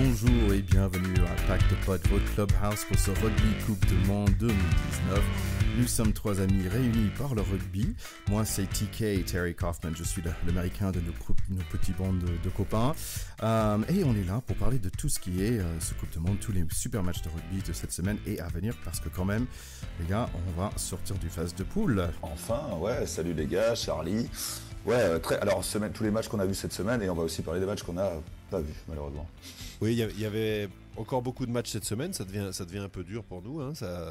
Bonjour et bienvenue à Pack de Pod, votre clubhouse pour ce rugby Coupe du Monde 2019. Nous sommes trois amis réunis par le rugby. Moi, c'est TK, Terry Kaufman. Je suis l'américain de nos petits bandes de copains. Et on est là pour parler de tout ce qui est ce Coupe du Monde, tous les super matchs de rugby de cette semaine et à venir. Parce que quand même, les gars, on va sortir du phase de poule. Enfin, ouais, salut les gars, Charlie. Ouais, alors tous les matchs qu'on a vus cette semaine, et on va aussi parler des matchs qu'on n'a pas vus, malheureusement. Oui, il y avait encore beaucoup de matchs cette semaine, ça devient un peu dur pour nous, hein. Ça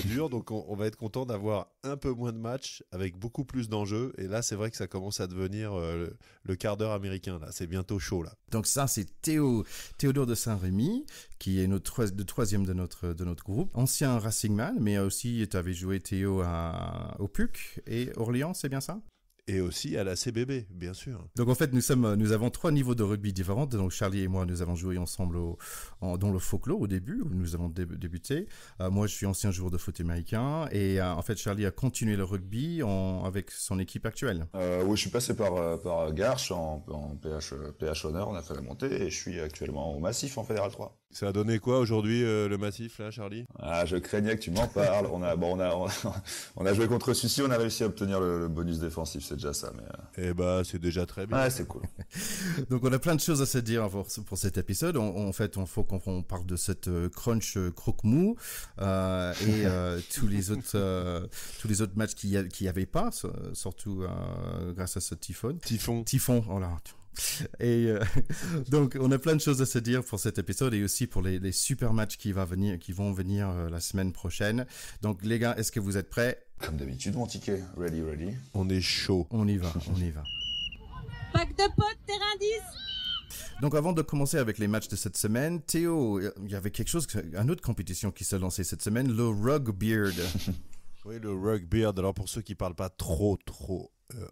dure, donc on va être content d'avoir un peu moins de matchs avec beaucoup plus d'enjeux, et là c'est vrai que ça commence à devenir le quart d'heure américain, là, c'est bientôt chaud là. Donc ça c'est Théodore de Saint-Rémy, qui est le troisième de notre groupe, ancien Racing Man, mais aussi tu avais joué Théo au PUC et Orléans, c'est bien ça ? Et aussi à la CBB, bien sûr. Donc en fait, nous avons trois niveaux de rugby différents. Donc Charlie et moi, nous avons joué ensemble dans le folklore au début, où nous avons débuté. Moi, je suis ancien joueur de foot américain. Et en fait, Charlie a continué le rugby avec son équipe actuelle. Oui, je suis passé par Garches en PH Honneur, on a fait la montée, et je suis actuellement au Massif en Fédéral 3. Ça a donné quoi aujourd'hui le Massif, là, Charlie ? Ah, je craignais que tu m'en parles. On a joué contre celui-ci, on a réussi à obtenir le bonus défensif, c'est déjà ça. Mais Eh bah, c'est déjà très bien. Ouais, c'est cool. Donc on a plein de choses à se dire pour cet épisode. En fait, il faut qu'on parle de cette crunch croque-mou et tous les autres matchs qu'il y avait pas, surtout grâce à ce typhon. Typhon, oh là. Et donc on a plein de choses à se dire pour cet épisode et aussi pour les super matchs qui vont venir la semaine prochaine. Donc les gars, est-ce que vous êtes prêts ? Comme d'habitude, mon ticket. Ready. On est chaud. On y va. Pack de potes, terrain 10. Donc avant de commencer avec les matchs de cette semaine, Théo, il y avait une autre compétition qui s'est lancée cette semaine, le Rugbeard. Oui, le Rugbeard. Alors pour ceux qui parlent pas trop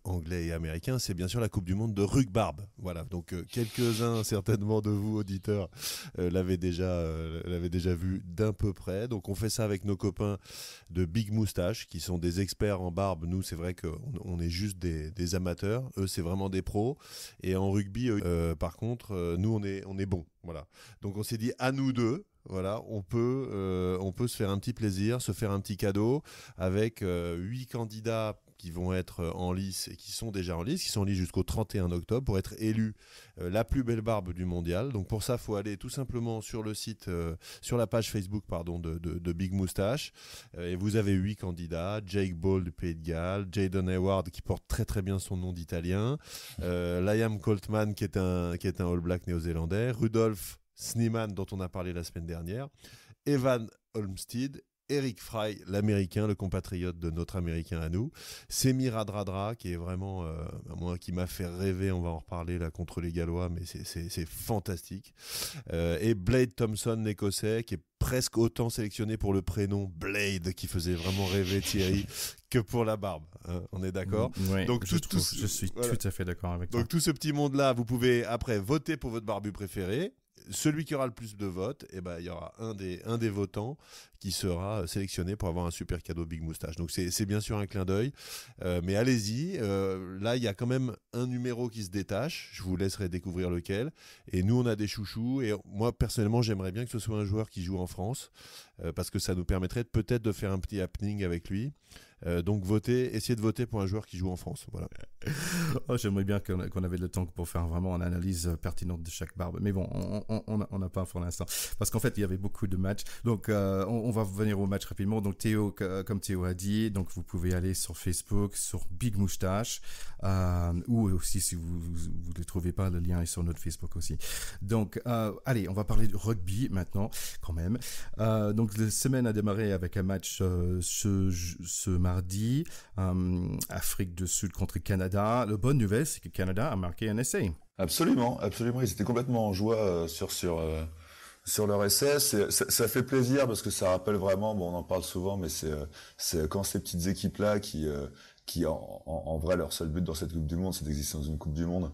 anglais et américain, c'est bien sûr la Coupe du Monde de rugbarbe. Voilà, donc quelques-uns certainement de vous auditeurs l'avaient déjà vu d'un peu près. Donc on fait ça avec nos copains de Big Moustache qui sont des experts en barbe. Nous, c'est vrai qu'on est juste des amateurs. Eux, c'est vraiment des pros. Et en rugby, par contre, nous, on est bons. Voilà. Donc on s'est dit à nous deux. Voilà, on peut se faire un petit plaisir, se faire un petit cadeau avec 8 candidats qui vont être en lice et qui sont déjà en lice, qui sont en lice jusqu'au 31 octobre pour être élus la plus belle barbe du mondial. Donc pour ça, il faut aller tout simplement sur le site, sur la page Facebook de Big Moustache. Et vous avez 8 candidats, Jake Ball du Pays de Galles, Jayden Hayward qui porte très très bien son nom d'italien, Liam Coltman qui est un All Black néo-zélandais, Rudolf Sneeman dont on a parlé la semaine dernière, Evan Olmstead, Eric Fry, l'américain, le compatriote de notre américain à nous, Semi Radradra, qui est vraiment, moi, qui m'a fait rêver, on va en reparler là contre les Gallois, mais c'est fantastique. Et Blade Thompson, l'écossais, qui est presque autant sélectionné pour le prénom Blade, qui faisait vraiment rêver Thierry, que pour la barbe. Hein, on est d'accord ? Oui, donc, je suis tout à fait d'accord avec toi. Donc tout ce petit monde-là, vous pouvez après voter pour votre barbu préféré. Celui qui aura le plus de votes, il y aura un des votants qui sera sélectionné pour avoir un super cadeau Big Moustache. Donc c'est bien sûr un clin d'œil, mais allez-y. Là, il y a quand même un numéro qui se détache. Je vous laisserai découvrir lequel. Et nous, on a des chouchous. Et moi, personnellement, j'aimerais bien que ce soit un joueur qui joue en France, parce que ça nous permettrait peut-être de faire un petit happening avec lui. Donc essayez de voter pour un joueur qui joue en France. Voilà. J'aimerais bien qu'on avait le temps pour faire vraiment une analyse pertinente de chaque barbe. Mais bon, on n'a pas pour l'instant. Parce qu'en fait, il y avait beaucoup de matchs. Donc, on va venir au match rapidement. Donc, Théo, comme Théo a dit, donc vous pouvez aller sur Facebook, sur Big Moustache, ou aussi, si vous ne le trouvez pas, le lien est sur notre Facebook aussi. Donc, allez, on va parler de rugby maintenant, quand même. Donc, la semaine a démarré avec un match ce mardi, Afrique du Sud contre Canada. La bonne nouvelle, c'est que Canada a marqué un essai. Absolument. Ils étaient complètement en joie sur leur essai. Ça fait plaisir parce que ça rappelle vraiment, on en parle souvent, mais c'est quand ces petites équipes-là qui en vrai, leur seul but dans cette Coupe du Monde, c'est d'exister dans une Coupe du Monde,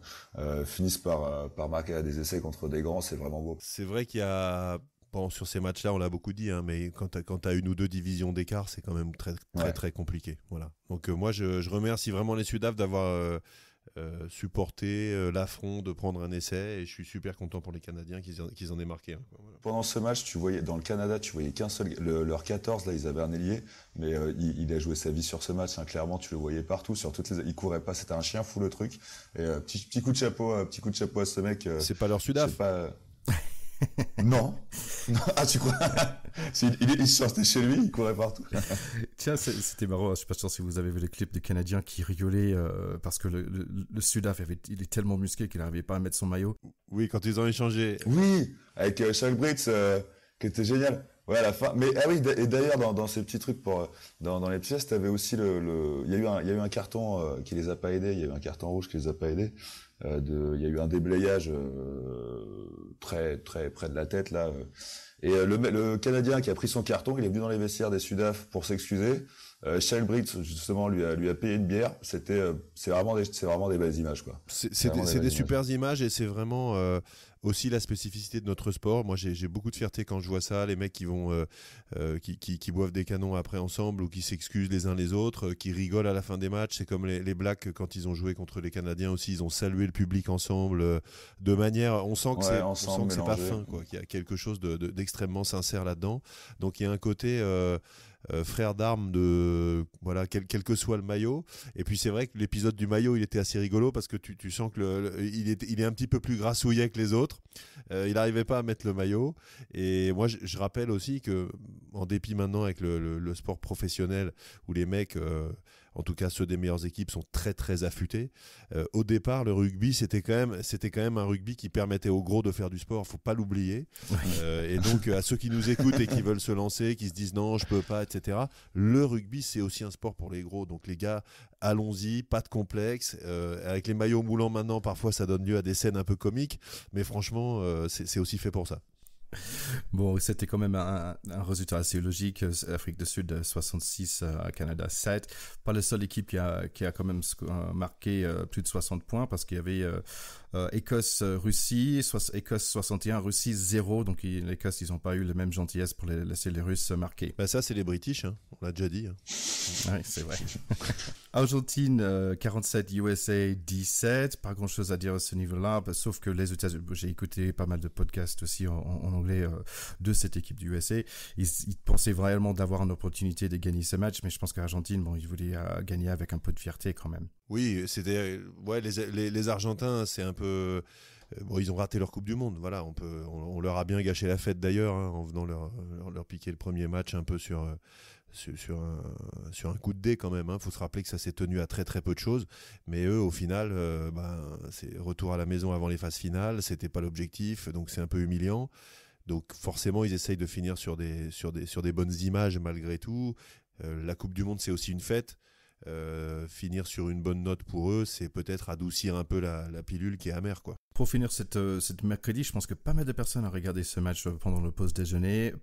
finissent par marquer des essais contre des grands, c'est vraiment beau. C'est vrai qu'il y a... Bon, sur ces matchs-là, on l'a beaucoup dit, hein, mais quand tu as une ou deux divisions d'écart, c'est quand même très compliqué. Voilà. Donc moi, je remercie vraiment les Sudaf d'avoir supporter l'affront de prendre un essai, et je suis super content pour les Canadiens qu'ils en aient marqué un. Voilà. Pendant ce match, tu voyais dans le Canada, tu voyais qu'un seul, leur 14 là, ils avaient un ailier, mais il a joué sa vie sur ce match. Hein, clairement, tu le voyais partout, sur toutes il courait pas, c'était un chien fou le truc. Et petit coup de chapeau à ce mec. C'est pas leur Sudaf. Non. Ah, tu crois? Il sortait chez lui, il courait partout. Tiens, c'était marrant. Je suis pas sûr si vous avez vu les clips des Canadiens qui rigolaient parce que le Sudaf, il est tellement musclé qu'il n'arrivait pas à mettre son maillot. Oui, quand ils ont échangé. Oui, avec Shaq Brits, qui était génial. Ouais, à la fin. Mais oui, et d'ailleurs, dans ces petits trucs dans les pièces, t'avais aussi il y a eu un carton qui les a pas aidés. Il y a eu un carton rouge qui les a pas aidés. Il y a eu un déblayage très très près de la tête là. Et le Canadien qui a pris son carton, il est venu dans les vestiaires des Sudaf pour s'excuser. Shaq Brits justement lui a payé une bière. C'est vraiment des belles images quoi. C'est des super images, et c'est vraiment aussi la spécificité de notre sport. Moi, j'ai beaucoup de fierté quand je vois ça, les mecs qui vont qui boivent des canons après ensemble, ou qui s'excusent les uns les autres, qui rigolent à la fin des matchs. C'est comme les Blacks quand ils ont joué contre les Canadiens aussi, ils ont salué le public ensemble de manière, on sent que c'est pas fin quoi, qu'il y a quelque chose d'extrêmement sincère là-dedans. Donc il y a un côté frère d'armes voilà, quel que soit le maillot. Et puis c'est vrai que l'épisode du maillot, il était assez rigolo parce que tu sens que il est un petit peu plus grassouillet que les autres. Il n'arrivait pas à mettre le maillot. Et moi, je rappelle aussi que, en dépit maintenant avec le sport professionnel où les mecs, en tout cas ceux des meilleures équipes, sont très très affûtés, au départ le rugby c'était quand même un rugby qui permettait aux gros de faire du sport, faut pas l'oublier. Et donc à ceux qui nous écoutent et qui veulent se lancer, qui se disent non je peux pas, etc., le rugby c'est aussi un sport pour les gros. Donc les gars, allons-y, pas de complexe. Avec les maillots moulants maintenant, parfois ça donne lieu à des scènes un peu comiques, mais franchement c'est aussi fait pour ça. Bon, c'était quand même un résultat assez logique. Afrique du Sud 66, Canada 7. Pas la seule équipe qui a quand même marqué plus de 60 points, parce qu'il y avait Écosse-Russie, Écosse 61, Russie 0. Donc l'Écosse, ils n'ont pas eu la même gentillesse pour laisser les Russes marquer. Bah ça, c'est les British, hein. On l'a déjà dit. Hein. Oui, c'est vrai. Argentine 47, USA 17. Pas grand-chose à dire à ce niveau-là, sauf que les États-Unis, j'ai écouté pas mal de podcasts aussi en anglais de cette équipe du USA. Ils pensaient vraiment d'avoir une opportunité de gagner ce match, mais je pense qu'Argentine, ils voulaient gagner avec un peu de fierté quand même. Oui, c'était les Argentins, c'est un peu ils ont raté leur Coupe du Monde. Voilà, on leur a bien gâché la fête d'ailleurs, hein, en venant leur piquer le premier match un peu sur un coup de dé quand même. Faut se rappeler que ça s'est tenu à très très peu de choses, mais eux au final c'est retour à la maison avant les phases finales, c'était pas l'objectif, donc c'est un peu humiliant. Donc forcément ils essayent de finir sur des bonnes images malgré tout. La Coupe du Monde c'est aussi une fête. Finir sur une bonne note pour eux, c'est peut-être adoucir un peu la pilule qui est amère quoi. Pour finir cette mercredi, je pense que pas mal de personnes ont regardé ce match pendant le pause déjeuner.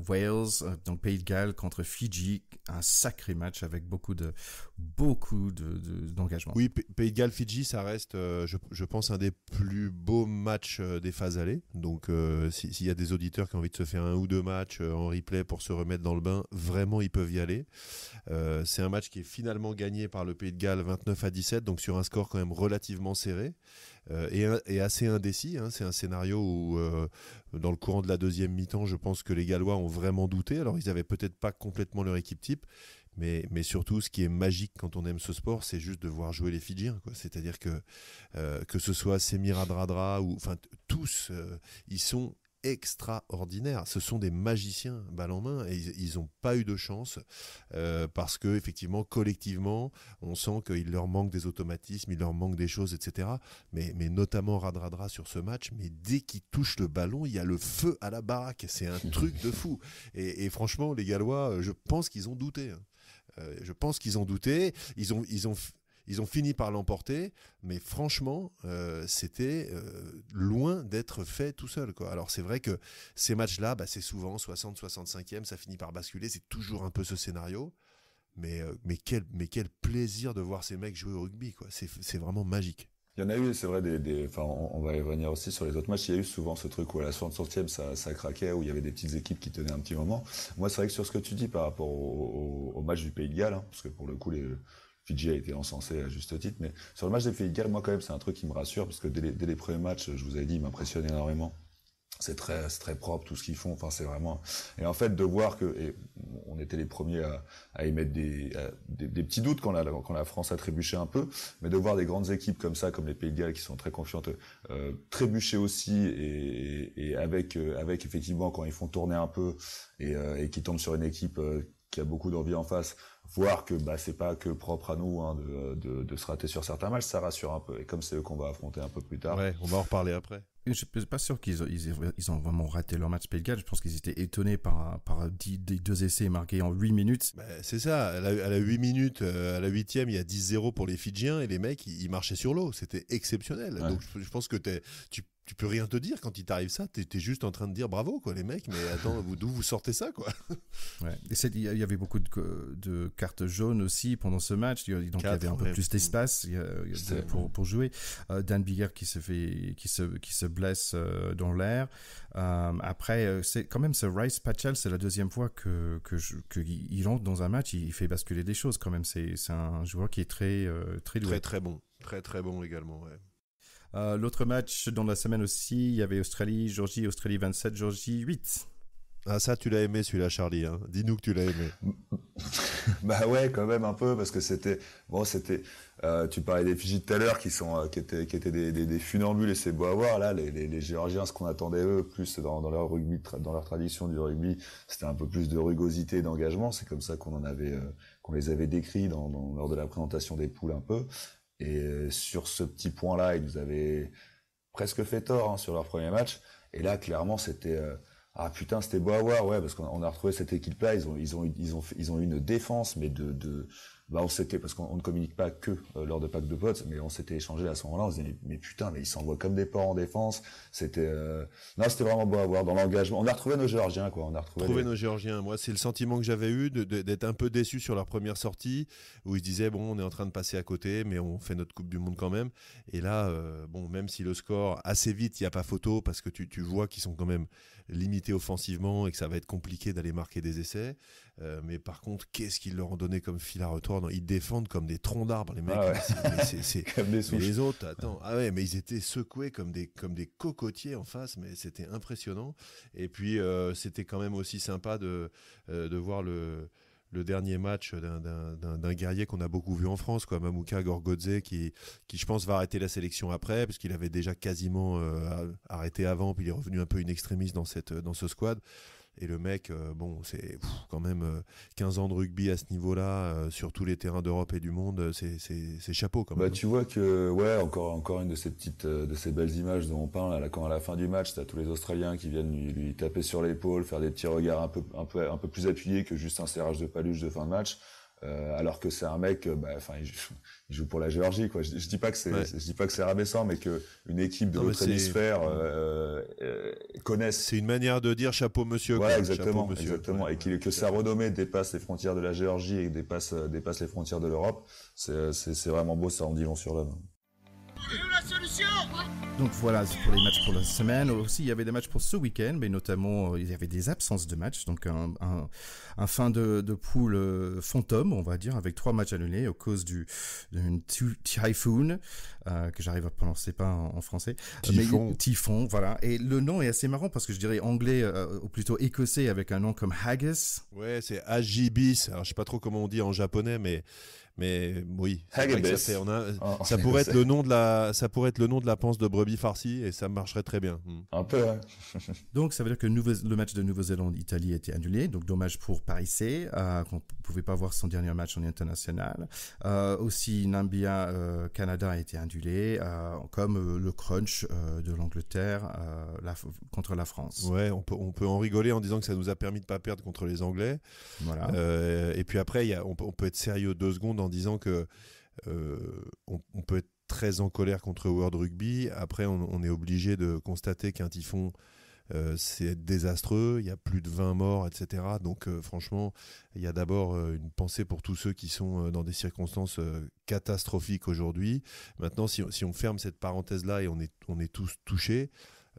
Wales, donc Pays de Galles contre Fidji, un sacré match avec beaucoup d'engagement. Oui, Pays de Galles, Fidji, ça reste, je pense, un des plus beaux matchs des phases allées. Donc, s'il y a des auditeurs qui ont envie de se faire un ou deux matchs en replay pour se remettre dans le bain, vraiment, ils peuvent y aller. C'est un match qui est finalement gagné par le Pays de Galles 29-17, donc sur un score quand même relativement serré. Et assez indécis, hein. C'est un scénario où dans le courant de la deuxième mi-temps, je pense que les Gallois ont vraiment douté. Alors ils n'avaient peut-être pas complètement leur équipe type, mais surtout ce qui est magique quand on aime ce sport, c'est juste de voir jouer les Fidjiens, quoi. C'est-à-dire que ce soit Semir Radradra ou tous, ils sont extraordinaires. Ce sont des magiciens balle en main, et ils n'ont pas eu de chance parce que effectivement collectivement on sent qu'il leur manque des automatismes, il leur manque des choses, etc. Mais notamment Radradra sur ce match, mais dès qu'il touche le ballon, il y a le feu à la baraque. C'est un truc de fou. Et franchement, les Gallois, je pense qu'ils ont douté. Je pense qu'ils ont douté. Ils ont fini par l'emporter, mais franchement, c'était loin d'être fait tout seul, quoi. Alors c'est vrai que ces matchs-là, c'est souvent 60-65e, ça finit par basculer, c'est toujours un peu ce scénario. Mais quel plaisir de voir ces mecs jouer au rugby, quoi. C'est vraiment magique. Il y en a eu, c'est vrai, on va y revenir aussi sur les autres matchs. Il y a eu souvent ce truc où à la 60e, ça craquait, où il y avait des petites équipes qui tenaient un petit moment. Moi, c'est vrai que sur ce que tu dis par rapport au match du Pays de Galles, hein, parce que pour le coup, Fidji a été encensé à juste titre, mais sur le match des Pays de Galles, moi quand même, c'est un truc qui me rassure, parce que dès les premiers matchs, je vous avais dit, ils m'impressionnent énormément. C'est très propre tout ce qu'ils font. Enfin, c'est vraiment. Et en fait, de voir que, et on était les premiers à émettre des petits doutes quand la France a trébuché un peu, mais de voir des grandes équipes comme ça, comme les Pays de Galles, qui sont très confiantes, trébucher aussi, et avec effectivement quand ils font tourner un peu et qui tombent sur une équipe qui a beaucoup d'envie en face, voir que c'est pas que propre à nous de se rater sur certains matchs, ça rassure un peu. Et comme c'est eux qu'on va affronter un peu plus tard. Ouais, on va en reparler après. Je suis pas sûr qu'ils ont vraiment raté leur match Pays de Galles. Je pense qu'ils étaient étonnés par des 2 essais marqués en 8 minutes. C'est ça, à la 8 minutes, à la 8e, il y a 10-0 pour les Fidjiens et les mecs, ils marchaient sur l'eau. C'était exceptionnel. Ouais. Donc je pense que tu peux rien te dire quand il t'arrive ça. T'es juste en train de dire bravo, quoi, les mecs. Mais attends, d'où vous sortez ça, quoi? Ouais. Il y avait beaucoup de cartes jaunes aussi pendant ce match. Donc il y avait un peu plus d'espace pour jouer. Dan Biggar qui se blesse dans l'air. Après, c'est quand même ce Rice Patchell, c'est la deuxième fois qu'il entre dans un match. Il fait basculer des choses quand même. C'est un joueur qui est très doué. Très bon. Très bon également, ouais. L'autre match dans la semaine aussi, il y avait Australie-Géorgie, Australie 27, Géorgie 8. Ah, ça, tu l'as aimé celui-là, Charlie, hein. Dis-nous que tu l'as aimé. Bah ouais, quand même un peu, parce que tu parlais des Fidji tout à l'heure qui étaient des funambules, et c'est beau à voir. Là, les Géorgiens, ce qu'on attendait eux, plus dans leur rugby, dans leur tradition du rugby, c'était un peu plus de rugosité et d'engagement. C'est comme ça qu'on les avait décrits lors de la présentation des poules un peu. Et sur ce petit point-là, ils nous avaient presque fait tort sur leur premier match. Et là, clairement, c'était c'était beau à voir, ouais, parce qu'on a retrouvé cette équipe-là. Ils ont eu une défense, mais on s'était, parce qu'on ne communique pas que lors de packs de potes, mais on s'était échangé à ce moment-là. On se disait mais putain, mais ils s'envoient comme des porcs en défense. C'était vraiment beau à voir dans l'engagement. On a retrouvé nos Géorgiens, quoi. On a retrouvé nos Géorgiens. Moi, c'est le sentiment que j'avais eu d'être un peu déçu sur leur première sortie, où ils se disaient bon, on est en train de passer à côté, mais on fait notre Coupe du Monde quand même. Et là, même si le score assez vite, il y a pas photo, parce que tu vois qu'ils sont quand même limités offensivement et que ça va être compliqué d'aller marquer des essais. Mais par contre, qu'est-ce qu'ils leur ont donné comme fil à retordre? Ils défendent comme des troncs d'arbres, les mecs. Ah ouais. C'est comme des souches. Mais les autres, attends. Ah ouais, mais ils étaient secoués comme des cocotiers en face, mais c'était impressionnant. Et puis, c'était quand même aussi sympa de voir le dernier match d'un guerrier qu'on a beaucoup vu en France, quoi, Mamouka Gorgodze, qui je pense va arrêter la sélection après, parce qu'il avait déjà quasiment arrêté avant, puis il est revenu un peu in extremis dans ce squad. Et le mec, c'est quand même 15 ans de rugby à ce niveau-là, sur tous les terrains d'Europe et du monde, c'est chapeau quand même. Tu vois que, ouais, encore une de ces belles images dont on parle, là, quand à la fin du match, t'as tous les Australiens qui viennent lui taper sur l'épaule, faire des petits regards un peu plus appuyés que juste un serrage de paluche de fin de match. Alors que c'est un mec, il joue pour la Géorgie, quoi. Je dis pas que c'est rabaissant, mais que une équipe de l'autre hémisphère connaisse. C'est une manière de dire chapeau monsieur. Ouais, quoi. exactement, chapeau, monsieur, exactement. quoi. Et que sa renommée dépasse les frontières de la Géorgie et dépasse les frontières de l'Europe. C'est vraiment beau, ça en dit long sur l'homme. Donc voilà, c'est pour les matchs pour la semaine. Aussi, il y avait des matchs pour ce week-end, mais notamment, il y avait des absences de matchs. Donc un fin de poule fantôme, on va dire, avec 3 matchs annulés à cause d'une typhoon, que j'arrive à prononcer pas en français. Typhon, voilà. Et le nom est assez marrant parce que je dirais anglais, ou plutôt écossais, avec un nom comme Haggis. Ouais, c'est Agibis. Alors, je sais pas trop comment on dit en japonais, mais oui, ça pourrait être le nom de la panse de brebis farcie et ça marcherait très bien. Un peu, ouais. Donc ça veut dire que le match de Nouvelle-Zélande-Italie a été annulé, donc dommage pour Paris C, qu'on ne pouvait pas voir son dernier match en international. Aussi Namibia-Canada a été annulé, comme le crunch de l'Angleterre contre la France. Ouais, on peut en rigoler en disant que ça nous a permis de pas perdre contre les Anglais. Voilà. Et puis après, on peut être sérieux 2 secondes en disant que on peut être très en colère contre World Rugby. Après, on est obligé de constater qu'un typhon, c'est désastreux. Il y a plus de 20 morts, etc. Donc, franchement, il y a d'abord une pensée pour tous ceux qui sont dans des circonstances catastrophiques aujourd'hui. Maintenant, si on ferme cette parenthèse-là et on est tous touchés,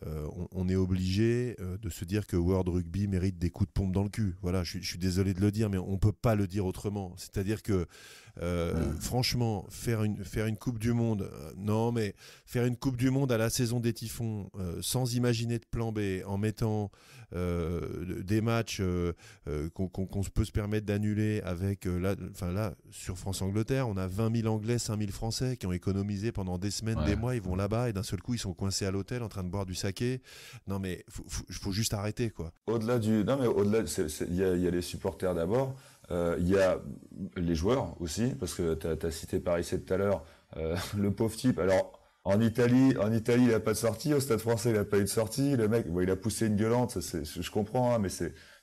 on est obligé de se dire que World Rugby mérite des coups de pompe dans le cul. Voilà, je suis désolé de le dire, mais on ne peut pas le dire autrement. C'est-à-dire que, franchement, faire une Coupe du Monde, non, mais faire une Coupe du Monde à la saison des Typhons, sans imaginer de plan B, en mettant des matchs qu'on peut se permettre d'annuler avec, là, sur France-Angleterre, on a 20 000 Anglais, 5 000 Français qui ont économisé pendant des semaines, des mois, ils vont là-bas et d'un seul coup, ils sont coincés à l'hôtel en train de boire du saké. Non, mais faut juste arrêter, quoi. Au-delà, il y a les supporters d'abord, il y a les joueurs aussi, parce que t'as cité Paris tout à l'heure, le pauvre type. Alors, en Italie, il a pas de sortie. Au Stade Français, il a pas eu de sortie. Le mec, bon, il a poussé une gueulante. Je comprends, hein, mais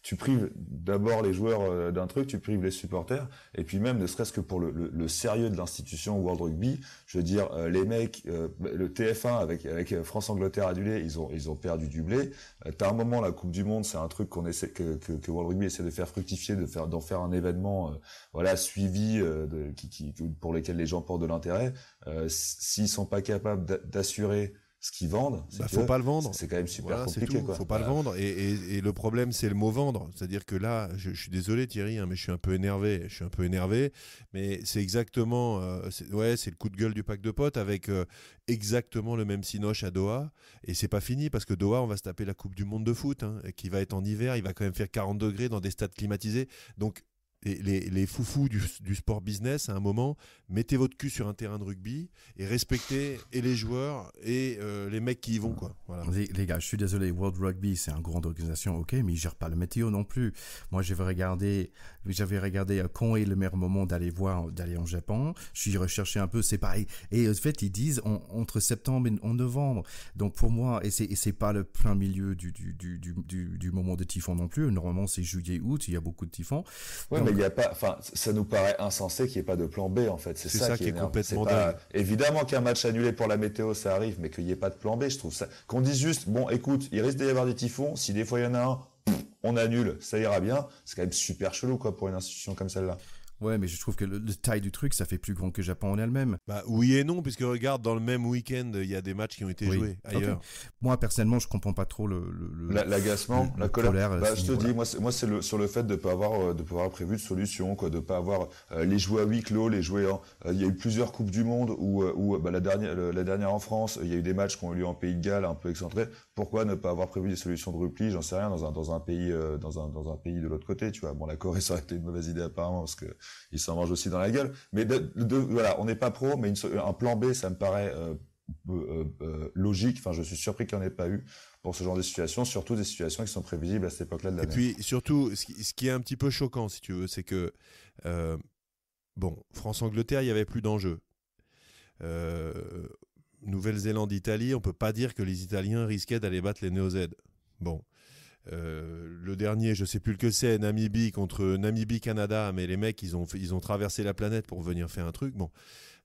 tu prives d'abord les joueurs d'un truc, tu prives les supporters, et puis même, ne serait-ce que pour le sérieux de l'institution World Rugby, je veux dire, les mecs, le TF1 avec France-Angleterre adulé, ils ont perdu du blé. T'as un moment, la Coupe du Monde, c'est un truc que World Rugby essaie de faire fructifier, d'en faire un événement, suivi, pour lequel les gens portent de l'intérêt. S'ils sont pas capables d'assurer ce qu'ils vendent, faut pas le vendre. C'est quand même super compliqué, quoi. Faut pas le vendre. Et le problème, c'est le mot vendre. C'est-à-dire que là, je suis désolé Thierry, hein, mais je suis un peu énervé. Mais c'est exactement, c'est le coup de gueule du pack de potes avec exactement le même cinoche à Doha. Et c'est pas fini parce que Doha, on va se taper la Coupe du Monde de foot, hein, qui va être en hiver. Il va quand même faire 40 degrés dans des stades climatisés. Donc les foufous du sport business, à un moment, mettez votre cul sur un terrain de rugby et respectez et les joueurs et les mecs qui y vont, quoi. Voilà. Les gars, je suis désolé, World Rugby, c'est une grande organisation, ok, mais ils gèrent pas le météo non plus. Moi, j'avais regardé quand est le meilleur moment d'aller en Japon. Je suis recherché un peu, c'est pareil. Et en fait, ils disent entre septembre et novembre. Donc pour moi, et c'est pas le plein milieu du moment de typhon non plus. Normalement, c'est juillet, août, il y a beaucoup de typhons. Ouais, mais il y a pas, ça nous paraît insensé qu'il n'y ait pas de plan B, en fait. C'est ça qui est complètement dingue. Évidemment qu'un match annulé pour la météo, ça arrive, mais qu'il n'y ait pas de plan B, je trouve ça. Qu'on dise juste, bon, écoute, il risque d'y avoir des typhons, si des fois il y en a un, on annule, ça ira bien. C'est quand même super chelou, quoi, pour une institution comme celle-là. Ouais, mais je trouve que le taille du truc, ça fait plus grand que Japon en elle-même. Bah oui et non, puisque regarde, dans le même week-end, il y a des matchs qui ont été joués ailleurs. Okay. Moi, personnellement, je comprends pas trop l'agacement, la colère. Bah, je te dis, moi, c'est sur le fait de pas avoir prévu de solution, quoi, de pas avoir les jouer à huis clos, les jouer il y a eu plusieurs coupes du monde où la dernière en France, il y a eu des matchs qui ont eu lieu en Pays de Galles, un peu excentrés. Pourquoi ne pas avoir prévu des solutions de repli, j'en sais rien, dans un pays de l'autre côté, tu vois. Bon, la Corée, ça aurait été une mauvaise idée apparemment parce que ils s'en mangent aussi dans la gueule. Mais voilà, on n'est pas pro, mais un plan B, ça me paraît logique. Enfin, je suis surpris qu'il n'y en ait pas eu pour ce genre de situations, surtout des situations qui sont prévisibles à cette époque-là de l'année. Et puis surtout, ce qui est un petit peu choquant, si tu veux, c'est que France-Angleterre, il n'y avait plus d'enjeu. Nouvelle-Zélande-Italie, on peut pas dire que les Italiens risquaient d'aller battre les Néo-Z. Bon. Le dernier, je sais plus lequel c'est, Namibie-Canada, mais les mecs, ils ont traversé la planète pour venir faire un truc. Bon.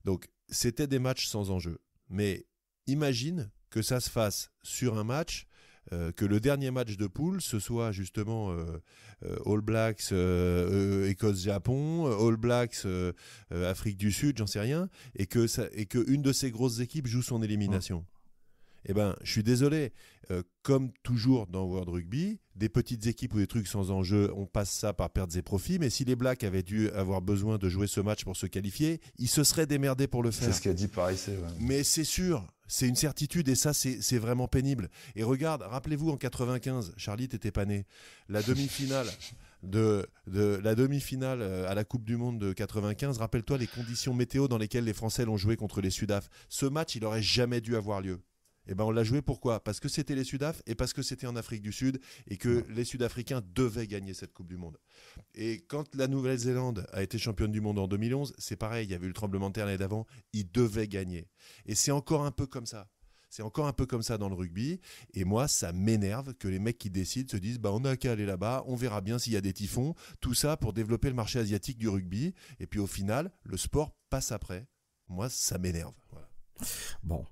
Donc, c'était des matchs sans enjeu. Mais imagine que ça se fasse sur un match, que le dernier match de poule, ce soit justement All Blacks, Écosse-Japon, All Blacks, Afrique du Sud, j'en sais rien, et que une de ces grosses équipes joue son élimination. Eh ben, je suis désolé. Comme toujours dans World Rugby, des petites équipes ou des trucs sans enjeu, on passe ça par pertes et profits. Mais si les Blacks avaient dû avoir besoin de jouer ce match pour se qualifier, ils se seraient démerdés pour le faire. C'est ce qu'a dit Paris. Mais c'est sûr, c'est une certitude et ça, c'est vraiment pénible. Et regarde, rappelez-vous en 95, Charlie, t'étais pas né. La demi-finale. La demi-finale à la Coupe du Monde de 95, rappelle-toi les conditions météo dans lesquelles les Français l'ont joué contre les Sudaf. Ce match, il aurait jamais dû avoir lieu. Eh ben on l'a joué pourquoi ? Parce que c'était les Sudaf et parce que c'était en Afrique du Sud et que les Sud-Africains devaient gagner cette Coupe du Monde. Et quand la Nouvelle-Zélande a été championne du monde en 2011, c'est pareil, il y avait eu le tremblement de terre l'année d'avant, ils devaient gagner. Et c'est encore un peu comme ça. C'est encore un peu comme ça dans le rugby. Et moi, ça m'énerve que les mecs qui décident se disent on n'a qu'à aller là-bas, on verra bien s'il y a des typhons. Tout ça pour développer le marché asiatique du rugby. Et puis au final, le sport passe après. Moi, ça m'énerve. Voilà. Bon.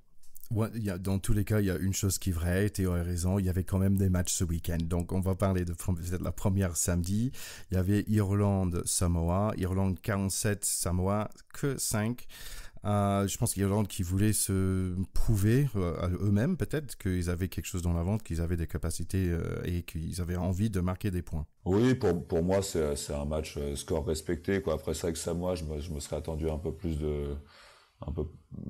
Ouais, dans tous les cas, il y a une chose qui est vraie, Théo a raison, il y avait quand même des matchs ce week-end. Donc, on va parler de la première samedi. Il y avait Irlande-Samoa, Irlande 47, Samoa que 5. Je pense qu'Irlande qui voulait se prouver à eux-mêmes peut-être qu'ils avaient quelque chose dans la vente, qu'ils avaient des capacités et qu'ils avaient envie de marquer des points. Oui, pour moi, c'est un match score respecté, quoi. Après ça, avec Samoa, je me serais attendu un peu plus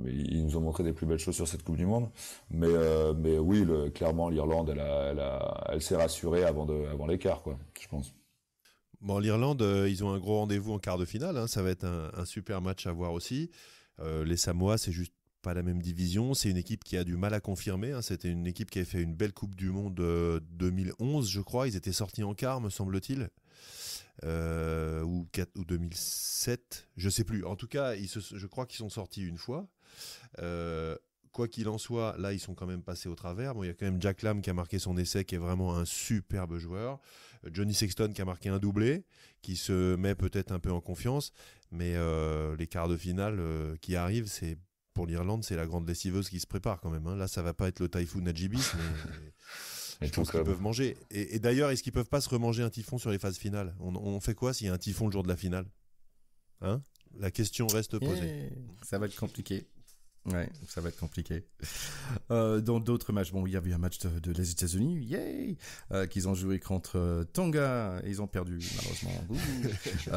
ils nous ont montré des plus belles choses sur cette Coupe du Monde. Mais oui, clairement, l'Irlande, elle s'est rassurée avant l'écart, quoi, je pense. Bon, l'Irlande, ils ont un gros rendez-vous en quart de finale. Hein. Ça va être un super match à voir aussi. Les Samoa, c'est juste pas la même division. C'est une équipe qui a du mal à confirmer. Hein. C'était une équipe qui avait fait une belle Coupe du Monde 2011, je crois. Ils étaient sortis en quart, me semble-t-il. Ou 2007, je sais plus. En tout cas, je crois qu'ils sont sortis une fois. Quoi qu'il en soit, là, ils sont quand même passés au travers. Bon, il y a quand même Jack Lamb qui a marqué son essai, qui est vraiment un superbe joueur. Johnny Sexton qui a marqué un doublé, qui se met peut-être un peu en confiance. Mais les quarts de finale qui arrivent, pour l'Irlande, c'est la grande lessiveuse qui se prépare quand même. Hein. Là, ça va pas être le Typhoon Najibis, mais je pense qu'ils peuvent manger. Et d'ailleurs, est-ce qu'ils peuvent pas se remanger un typhon sur les phases finales ? On fait quoi s'il y a un typhon le jour de la finale ? Hein ? La question reste posée. Ça va être compliqué. Ouais, ça va être compliqué. Dans d'autres matchs, bon, il y avait un match de les États-Unis, yay, qu'ils ont joué contre Tonga, et ils ont perdu malheureusement,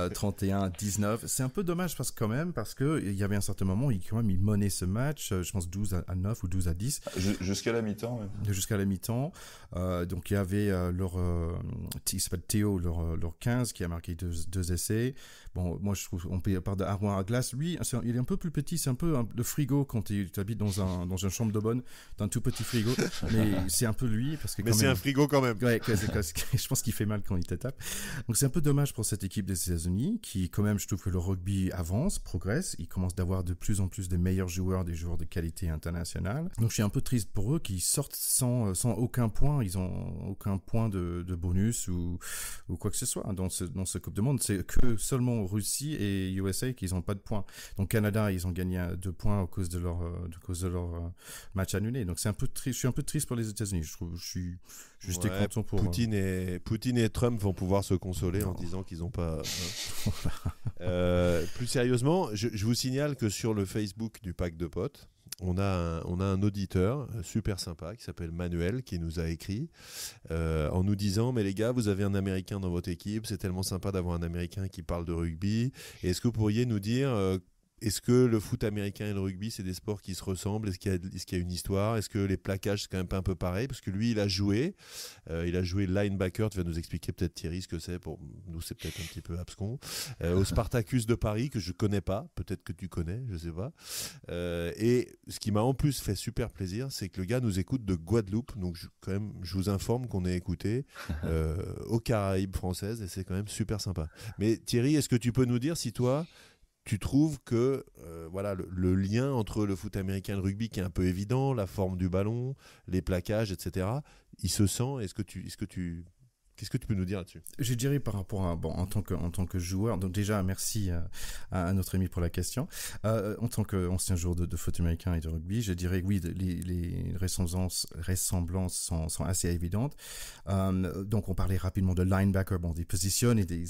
31-19. C'est un peu dommage parce que il y avait un certain moment, ils menaient ce match, je pense 12-9 ou 12-10. Jusqu'à la mi-temps. Ouais. Jusqu'à la mi-temps. Donc il y avait il s'appelle Théo, leur 15 qui a marqué deux essais. Bon, moi je trouve on peut parler d'Aaron Aglas, lui, il est un peu plus petit, c'est un peu le frigo quand tu habites dans une chambre de bonne, dans un tout petit frigo, mais c'est un peu lui parce que mais c'est un frigo quand même. Ouais, je pense qu'il fait mal quand il te tape. Donc c'est un peu dommage pour cette équipe des États-Unis qui quand même, je trouve que le rugby avance, progresse, ils commencent d'avoir de plus en plus de meilleurs joueurs, des joueurs de qualité internationale. Donc je suis un peu triste pour eux qui sortent sans aucun point, ils ont aucun point de bonus ou quoi que ce soit dans ce Coupe du Monde, c'est que seulement Russie et USA qui n'ont pas de points. Donc Canada, ils ont gagné 2 points à cause de leur match annulé. Donc c'est un peu triste. Je suis un peu triste pour les États-Unis. Je suis juste content pour Poutine et Trump vont pouvoir se consoler en disant qu'ils n'ont pas. Plus sérieusement, je vous signale que sur le Facebook du Pack de Potes, on a un auditeur super sympa qui s'appelle Manuel qui nous a écrit en nous disant mais les gars, vous avez un Américain dans votre équipe, c'est tellement sympa d'avoir un Américain qui parle de rugby. Et est-ce que vous pourriez nous dire est-ce que le foot américain et le rugby, c'est des sports qui se ressemblent ? Est-ce qu'il y a une histoire ? Est-ce que les plaquages, c'est quand même pas un peu pareil ? Parce que lui, il a joué linebacker. Tu vas nous expliquer peut-être, Thierry, ce que c'est. Pour nous, c'est peut-être un petit peu abscon. Au Spartacus de Paris, que je connais pas. Peut-être que tu connais, je sais pas. Et ce qui m'a en plus fait super plaisir, c'est que le gars nous écoute de Guadeloupe. Donc, je vous informe qu'on est écouté aux Caraïbes françaises. Et c'est quand même super sympa. Mais Thierry, est-ce que tu peux nous dire si toi... Tu trouves que le lien entre le foot américain et le rugby qui est un peu évident, la forme du ballon, les plaquages, etc., il se sent. Qu'est-ce que tu peux nous dire là-dessus ? Je dirais par rapport à en tant que joueur. Donc déjà merci à notre ami pour la question. En tant qu'ancien joueur de foot américain et de rugby, je dirais que oui, les ressemblances sont assez évidentes. Donc on parlait rapidement de linebacker. Bon, des positions et des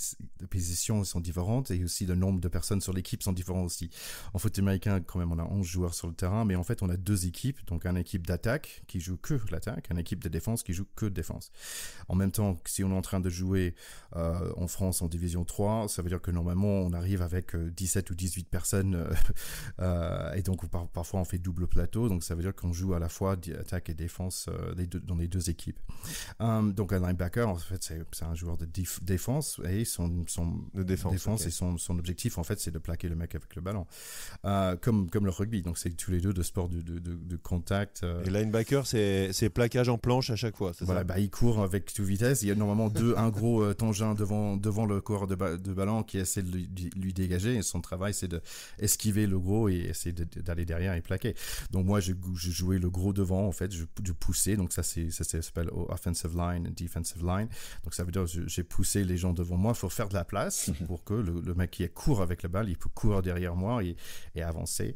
positions sont différentes et aussi le nombre de personnes sur l'équipe sont différents aussi. En foot américain, quand même, on a 11 joueurs sur le terrain, mais en fait on a 2 équipes. Donc une équipe d'attaque qui joue que l'attaque, une équipe de défense qui joue que défense. En même temps, si on est en train de jouer en France en division 3, ça veut dire que normalement on arrive avec 17 ou 18 personnes et donc parfois on fait double plateau, donc ça veut dire qu'on joue à la fois attaque et défense dans les 2 équipes. Donc un linebacker en fait c'est un joueur de défense et son défense okay. Et son objectif en fait c'est de plaquer le mec avec le ballon, comme le rugby, donc c'est tous les 2 de sport de contact. Et linebacker c'est plaquage en planche à chaque fois, c'est voilà, ça ? Il court avec toute vitesse, il y a normalement un gros tangent devant le coureur de ballon qui essaie de lui dégager, et son travail c'est d'esquiver le gros et essayer d'aller derrière et plaquer. Donc moi je jouais le gros devant en fait, je poussais, donc ça s'appelle offensive line and defensive line, donc ça veut dire j'ai poussé les gens devant moi, il faut faire de la place pour que le mec qui court avec la balle, il peut courir derrière moi et avancer.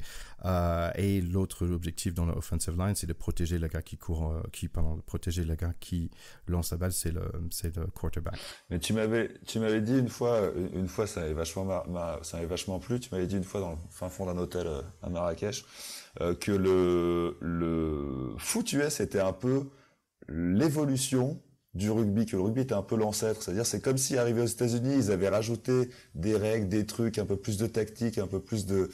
Et l'autre objectif dans l'offensive line c'est de protéger le gars protéger le gars qui lance la balle, c'est c'est le quarterback. Mais tu m'avais dit une fois, ça m'avait vachement plu. Tu m'avais dit une fois dans le fin fond d'un hôtel à Marrakech que le foot US était un peu l'évolution du rugby, que le rugby était un peu l'ancêtre. C'est-à-dire, c'est comme si arrivé aux États-Unis, ils avaient rajouté des règles, des trucs, un peu plus de tactique, un peu plus de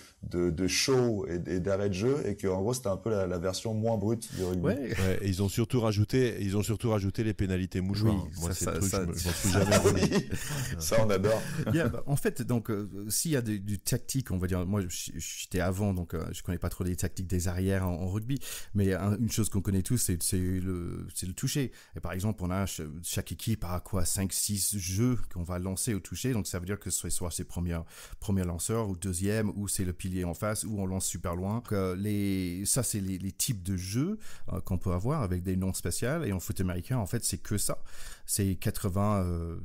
show et d'arrêt de jeu, et que en gros, c'était un peu la version moins brute du rugby. Ouais, et ils ont surtout rajouté les pénalités mouchoirs. Oui, moi, c'est ça, le truc, ça, je m'en suis jamais remis. Ça, on adore. En fait, donc, s'il y a du tactique, on va dire, moi, j'étais avant, donc je connais pas trop les tactiques des arrières en rugby, mais une chose qu'on connaît tous, c'est le toucher. Et par exemple, on a chaque équipe a 5-6 jeux qu'on va lancer au toucher, donc ça veut dire que soit ses premiers lanceurs ou deuxième, ou c'est le pilier en face, ou on lance super loin. Ça c'est les types de jeux qu'on peut avoir avec des noms spéciaux, et en foot américain en fait c'est que ça. C'est 80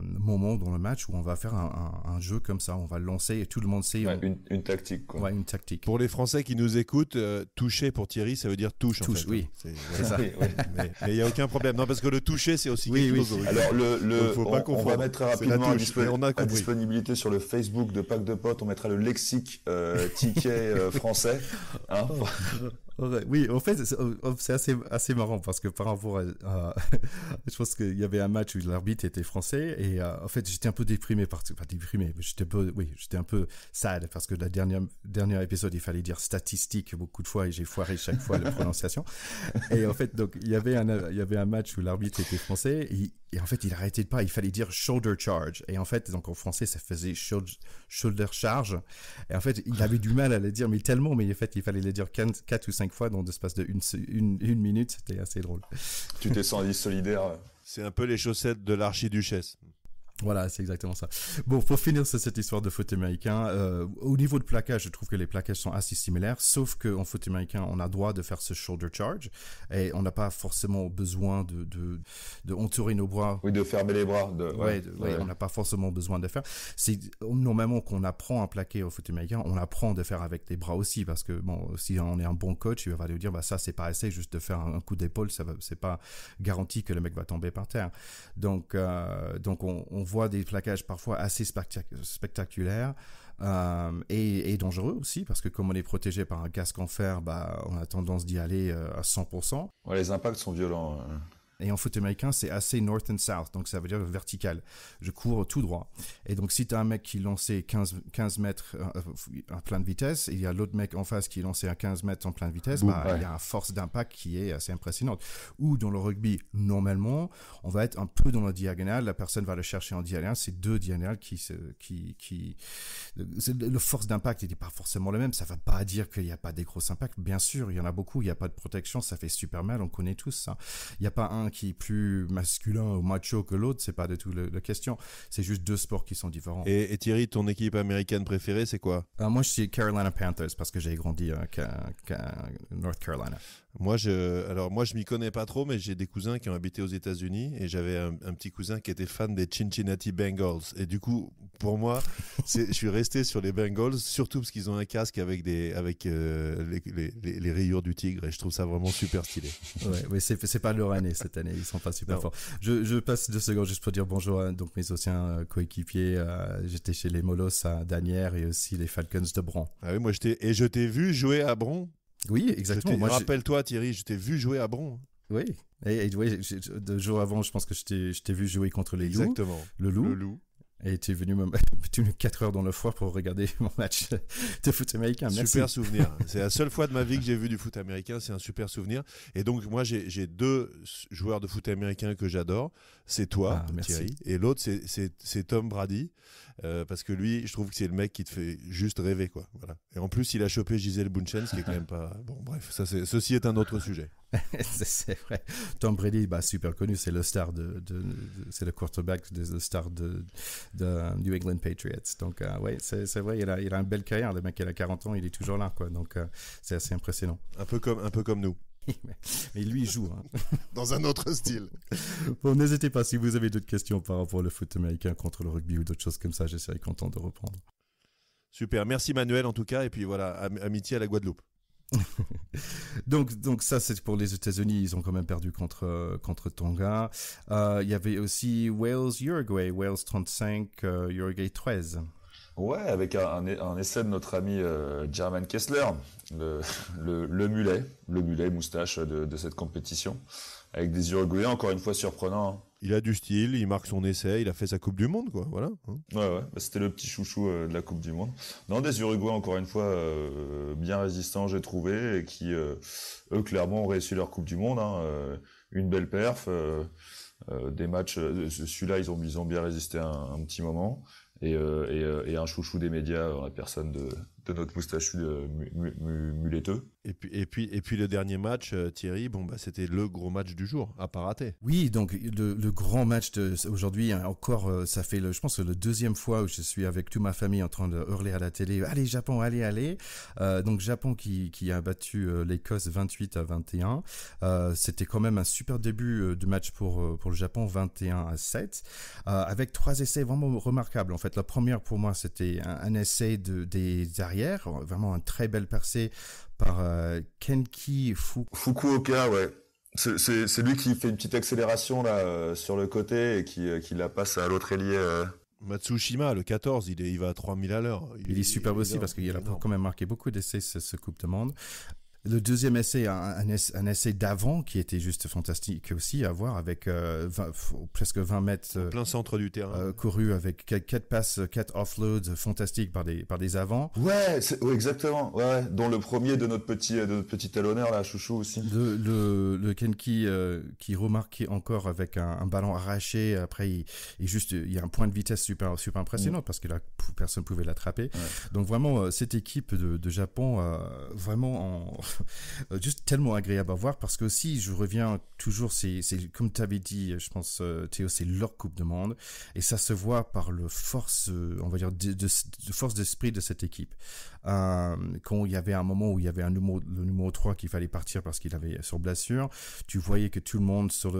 moments dans le match où on va faire un jeu comme ça, on va le lancer et tout le monde sait. Une tactique, quoi. Ouais, une tactique. Pour les Français qui nous écoutent, toucher pour Thierry, ça veut dire touche en fait. Oui. C'est ça. Oui. Mais il n'y a aucun problème. Non, parce que le toucher, c'est aussi quelque chose. Oui. Alors, on va mettre très rapidement à disponibilité sur le Facebook de Pack de Potes, on mettra le lexique ticket français. Hein. Oui, en fait, c'est assez marrant parce que par rapport à je pense qu'il y avait un match où l'arbitre était français et en fait, j'étais un peu déprimé, pas déprimé, mais j'étais un peu sad parce que la dernière épisode, il fallait dire statistique beaucoup de fois et j'ai foiré chaque fois la prononciation. Et en fait, donc, il y avait un match où l'arbitre était français et en fait, il arrêtait pas, il fallait dire shoulder charge. Et en fait, donc en français, ça faisait shoulder charge. Et en fait, il avait du mal à le dire, mais en fait, il fallait le dire 4 ou 5 fois dans l'espace de une minute. C'était assez drôle. Tu t'es senti solidaire. C'est un peu les chaussettes de l'archiduchesse. Voilà, c'est exactement ça. Bon, pour finir cette histoire de foot américain, au niveau de plaquage, je trouve que les plaquages sont assez similaires, sauf qu'en foot américain, on a droit de faire ce shoulder charge et on n'a pas forcément besoin de entourer nos bras. Oui, de fermer les bras. On n'a pas forcément besoin de faire. C'est normalement qu'on apprend à plaquer au foot américain, on apprend de faire avec les bras aussi, parce que bon, si on est un bon coach, il va lui dire, ça c'est pas assez, juste de faire un coup d'épaule, c'est pas garanti que le mec va tomber par terre. Donc on voit des plaquages parfois assez spectaculaires et dangereux aussi, parce que comme on est protégé par un casque en fer, on a tendance d'y aller à 100%. Ouais, les impacts sont violents. Et en foot américain, c'est assez north and south, donc ça veut dire vertical. Je cours tout droit. Et donc, si tu as un mec qui lançait 15 mètres à pleine vitesse, et il y a l'autre mec en face qui lançait à 15 mètres en pleine vitesse, il y a une force d'impact qui est assez impressionnante. Ou dans le rugby, normalement, on va être un peu dans la diagonale, la personne va le chercher en diagonale, c'est deux diagonales le force d'impact n'est pas forcément le même, ça ne va pas dire qu'il n'y a pas des gros impacts. Bien sûr, il y en a beaucoup, il n'y a pas de protection, ça fait super mal, on connaît tous ça. Il n'y a pas un qui est plus masculin ou macho que l'autre, c'est pas du tout la question. C'est juste deux sports qui sont différents. Et Thierry, ton équipe américaine préférée, c'est quoi ? Moi, je suis Carolina Panthers parce que j'ai grandi à North Carolina. Moi, je m'y connais pas trop, mais j'ai des cousins qui ont habité aux États-Unis et j'avais un petit cousin qui était fan des Cincinnati Bengals. Et du coup, pour moi, je suis resté sur les Bengals, surtout parce qu'ils ont un casque avec les rayures du tigre et je trouve ça vraiment super stylé. Ouais, mais c'est pas leur année cette année, ils sont pas super forts. Je passe 2 secondes juste pour dire bonjour à donc mes anciens coéquipiers. J'étais chez les Molos à Danière et aussi les Falcons de Bron. Ah oui, je t'ai vu jouer à Bron. Oui, exactement. Rappelle-toi, Thierry, je t'ai vu jouer à Bron. Oui. Et 2 jours avant, je pense que je t'ai vu jouer contre les loups. Exactement. Le loup. Et tu es venu me 4 heures dans le foie pour regarder mon match de foot américain. Merci. Super souvenir. C'est la seule fois de ma vie que j'ai vu du foot américain. C'est un super souvenir. Et donc, moi, j'ai 2 joueurs de foot américain que j'adore. C'est toi, Thierry. Et l'autre, c'est Tom Brady. Parce que lui, je trouve que c'est le mec qui te fait juste rêver, quoi. Voilà. Et en plus, il a chopé Gisèle Bündchen, ce qui est quand même pas... Bon, bref, ceci est un autre sujet. C'est vrai. Tom Brady, super connu, c'est le star c'est le quarterback, le star de New England Patriots. Donc, c'est vrai, il a une belle carrière. Le mec, il a 40 ans, il est toujours là, quoi. Donc, c'est assez impressionnant. Un peu comme nous. Mais lui, il joue. Dans un autre style. Bon, n'hésitez pas si vous avez d'autres questions par rapport au foot américain contre le rugby ou d'autres choses comme ça, je serai content de reprendre. Super, merci Manuel en tout cas, et puis voilà, amitié à la Guadeloupe. Donc ça c'est pour les États-Unis, ils ont quand même perdu contre Tonga. Il y avait aussi Wales-Uruguay, Wales 35, Uruguay 13. Ouais, avec un essai de notre ami German Kessler, le mulet moustache de cette compétition, avec des Uruguayens encore une fois surprenants. Hein. Il a du style, il marque son essai, il a fait sa Coupe du Monde, quoi. Voilà. Ouais, bah, c'était le petit chouchou de la Coupe du Monde. Non, des Uruguayens encore une fois bien résistants, j'ai trouvé, et qui eux clairement ont réussi leur Coupe du Monde. Hein, une belle perf, des matchs. Celui-là, ils ont bien résisté un petit moment. Et un chouchou des médias en la personne de notre moustachu muleteux. Et puis le dernier match, Thierry, c'était le gros match du jour, à pas rater. Oui, donc le grand match aujourd'hui, hein, encore, ça fait je pense le deuxième fois où je suis avec toute ma famille en train de hurler à la télé, allez Japon, allez. Donc Japon qui a battu l'Écosse 28-21. C'était quand même un super début de match pour le Japon, 21-7, avec 3 essais vraiment remarquables. En fait, la première pour moi c'était un essai des arrières, vraiment une très belle percée par Kenki Fukuoka, ouais. C'est lui qui fait une petite accélération là sur le côté et qui la passe à l'autre ailier. Matsushima, le 14, il va à 3000 à l'heure. Il est superbe aussi parce qu'il a quand même marqué beaucoup d'essais ce Coupe du Monde. Le deuxième essai, un essai d'avant qui était juste fantastique aussi à voir avec presque 20 mètres plein centre du terrain, couru avec 4 passes, 4 offloads fantastiques par des avants. Ouais, exactement. Ouais, dont le premier de notre petit talonneur là, chouchou aussi. Le Kenki qui remarquait encore avec un ballon arraché. Après, il y a un point de vitesse super impressionnant parce que là, personne pouvait l'attraper. Ouais. Donc vraiment, cette équipe de Japon, vraiment juste tellement agréable à voir parce que aussi je reviens toujours, c'est comme tu avais dit, je pense Théo, c'est leur Coupe du Monde et ça se voit par le force, on va dire de force d'esprit de cette équipe. Quand il y avait un moment où il y avait le numéro 3 qu'il fallait partir parce qu'il avait sur blessure, tu voyais que tout le monde sur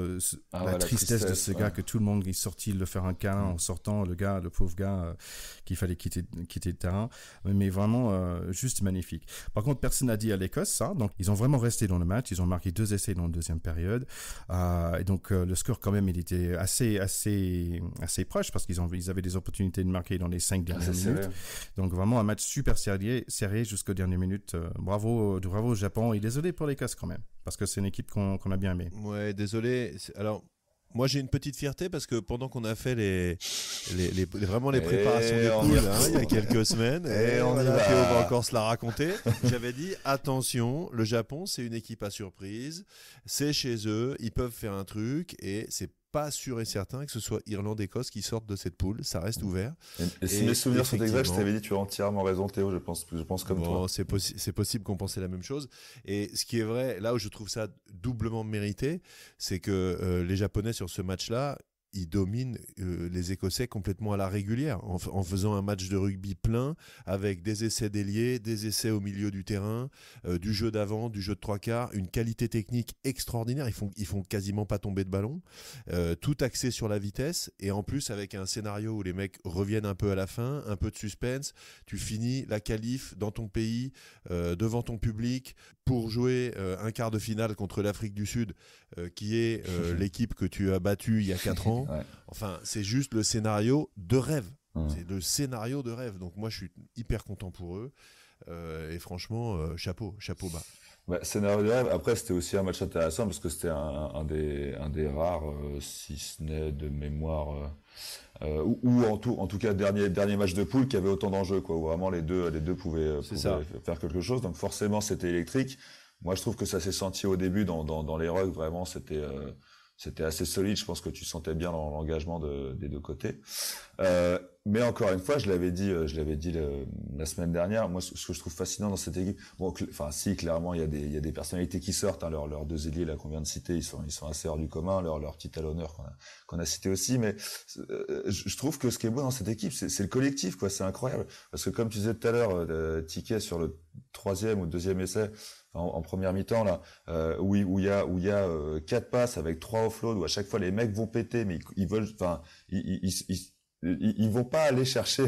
la tristesse de ce gars, que tout le monde est sorti le faire un câlin en sortant, le pauvre gars qu'il fallait quitter le terrain, mais vraiment juste magnifique. Par contre, personne n'a dit à l'Écosse ça, donc ils ont vraiment resté dans le match, ils ont marqué 2 essais dans la deuxième période, et donc le score quand même il était assez proche parce qu'ils avaient des opportunités de marquer dans les 5 dernières minutes. Donc vraiment un match super serré jusqu'aux dernières minutes. Bravo au Japon et désolé pour l'Écosse quand même parce que c'est une équipe qu'on a bien aimée. Ouais, désolé. Alors moi j'ai une petite fierté parce que pendant qu'on a fait vraiment les préparations des poules il y a quelques semaines, on va encore se la raconter, j'avais dit attention, le Japon c'est une équipe à surprise, c'est chez eux, ils peuvent faire un truc et c'est pas sûr et certain que ce soit Irlande-Écosse qui sortent de cette poule, ça reste ouvert. Et si mes souvenirs sont exacts, je t'avais dit tu as entièrement raison Théo, je pense comme toi. C'est possible qu'on pensait la même chose. Et ce qui est vrai, là où je trouve ça doublement mérité, c'est que les Japonais sur ce match-là, ils dominent les Écossais complètement à la régulière en faisant un match de rugby plein avec des essais d'ailier, des essais au milieu du terrain, du jeu d'avant, du jeu de 3/4, une qualité technique extraordinaire. Ils font quasiment pas tomber de ballon, tout axé sur la vitesse et en plus avec un scénario où les mecs reviennent un peu à la fin, un peu de suspense. Tu finis la qualif dans ton pays, devant ton public pour jouer un quart de finale contre l'Afrique du Sud, qui est l'équipe que tu as battue il y a 4 ans. Ouais. Enfin, c'est juste le scénario de rêve. C'est le scénario de rêve. Donc moi, je suis hyper content pour eux. Et franchement, chapeau bas. Ouais, scénario de rêve. Après, c'était aussi un match intéressant parce que c'était un des rares, si ce n'est de mémoire, ou en tout cas dernier match de poule qui avait autant d'enjeux, quoi. Où vraiment les deux pouvaient faire quelque chose. Donc forcément, c'était électrique. Moi, je trouve que ça s'est senti au début dans les rugs. Vraiment, c'était assez solide. Je pense que tu sentais bien l'engagement des deux côtés. Mais encore une fois, je l'avais dit la semaine dernière. Moi, ce que je trouve fascinant dans cette équipe, clairement, il y a des personnalités qui sortent. Hein, leurs 2 ailiers là qu'on vient de citer, ils sont assez hors du commun. Leur petit talonneur qu'on a cité aussi. Mais je trouve que ce qui est beau dans cette équipe, c'est le collectif, quoi. C'est incroyable. Parce que comme tu disais tout à l'heure, Ticket sur le 3e ou 2e essai. En première mi-temps là, où il y a 4 passes avec 3 offloads où à chaque fois les mecs vont péter, mais ils veulent, enfin, ils vont pas aller chercher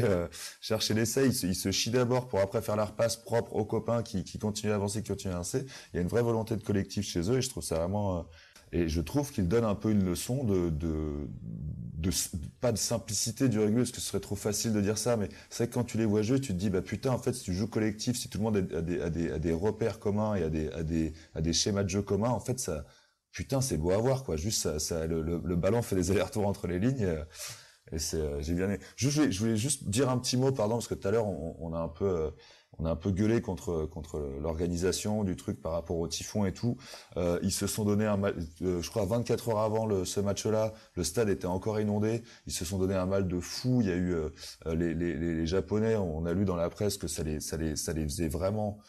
l'essai. Ils se chient d'abord pour après faire leur passe propre aux copains qui continuent à avancer, qui continuent à avancer. Il y a une vraie volonté de collectif chez eux et je trouve ça vraiment. Et je trouve qu'ils donnent un peu une leçon pas de simplicité du rugby parce que ce serait trop facile de dire ça, mais c'est vrai que quand tu les vois jouer, tu te dis bah putain en fait si tu joues collectif, si tout le monde a des repères communs et a des schémas de jeu communs, en fait ça putain c'est beau à voir quoi. Juste le ballon fait des allers-retours entre les lignes. Et c'est j'ai bien aimé. Je voulais juste dire un petit mot pardon parce que tout à l'heure on a un peu gueulé contre l'organisation du truc par rapport au typhon et tout. Ils se sont donné je crois 24 heures avant ce match-là, le stade était encore inondé. Ils se sont donné un mal de fou. Il y a eu les Japonais. On a lu dans la presse que ça les faisait vraiment.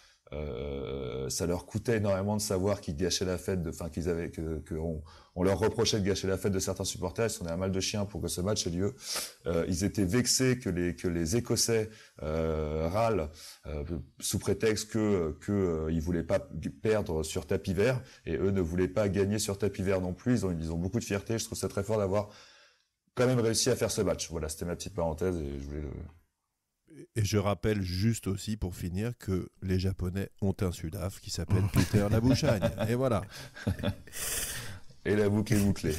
Ça leur coûtait énormément de savoir qu'ils gâchaient la fête, on leur reprochait de gâcher la fête de certains supporters. Ils se sont donné un mal de chien pour que ce match ait lieu. Ils étaient vexés que les Écossais râlent sous prétexte que ils voulaient pas perdre sur tapis vert et eux ne voulaient pas gagner sur tapis vert non plus. Ils ont beaucoup de fierté. Je trouve ça très fort d'avoir quand même réussi à faire ce match. Voilà, c'était ma petite parenthèse et je voulais Et je rappelle juste aussi pour finir que les Japonais ont un Sudaf qui s'appelle Peter Labouchagne. Et voilà. Et la boucle est bouclée.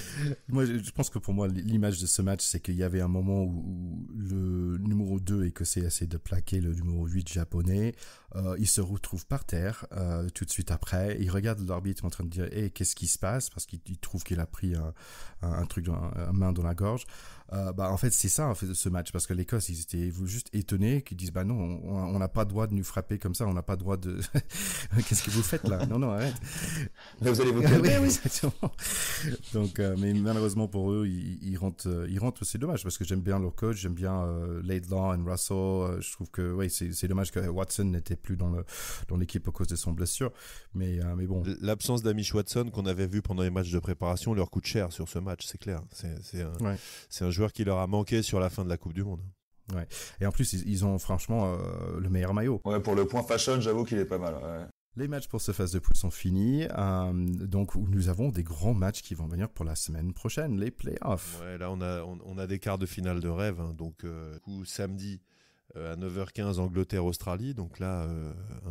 Moi, je pense que pour moi, l'image de ce match, c'est qu'il y avait un moment où le numéro 2 écossais essaie de plaquer le numéro 8 japonais. Il se retrouve par terre tout de suite après. Il regarde l'arbitre en train de dire hey, qu'est-ce qui se passe parce qu'il trouve qu'il a pris un truc, une main dans la gorge. En fait, c'est ça en fait, ce match parce que l'Écosse, ils étaient juste étonnés, qu'ils disent bah non, on n'a pas le droit de nous frapper comme ça, on n'a pas le droit de. Qu'est-ce que vous faites là ? Non, arrête. Là, vous allez vous calmer. Oui, exactement. Donc, mais malheureusement pour eux, ils rentrent. C'est dommage parce que j'aime bien leur coach, j'aime bien Laidlaw et Russell. Je trouve que oui, c'est dommage que Watson n'était plus dans l'équipe à cause de son blessure. Mais bon. L'absence d'Amish Watson qu'on avait vu pendant les matchs de préparation leur coûte cher sur ce match, c'est clair. C'est un joueur qui leur a manqué sur la fin de la Coupe du Monde. Ouais. Et en plus, ils ont franchement le meilleur maillot. Ouais, pour le point fashion, j'avoue qu'il est pas mal. Ouais. Les matchs pour ce phase de poule sont finis. Donc, nous avons des grands matchs qui vont venir pour la semaine prochaine, les playoffs. Ouais, là, on a des quarts de finale de rêve. Hein, donc, samedi à 9h15, Angleterre-Australie. Donc là,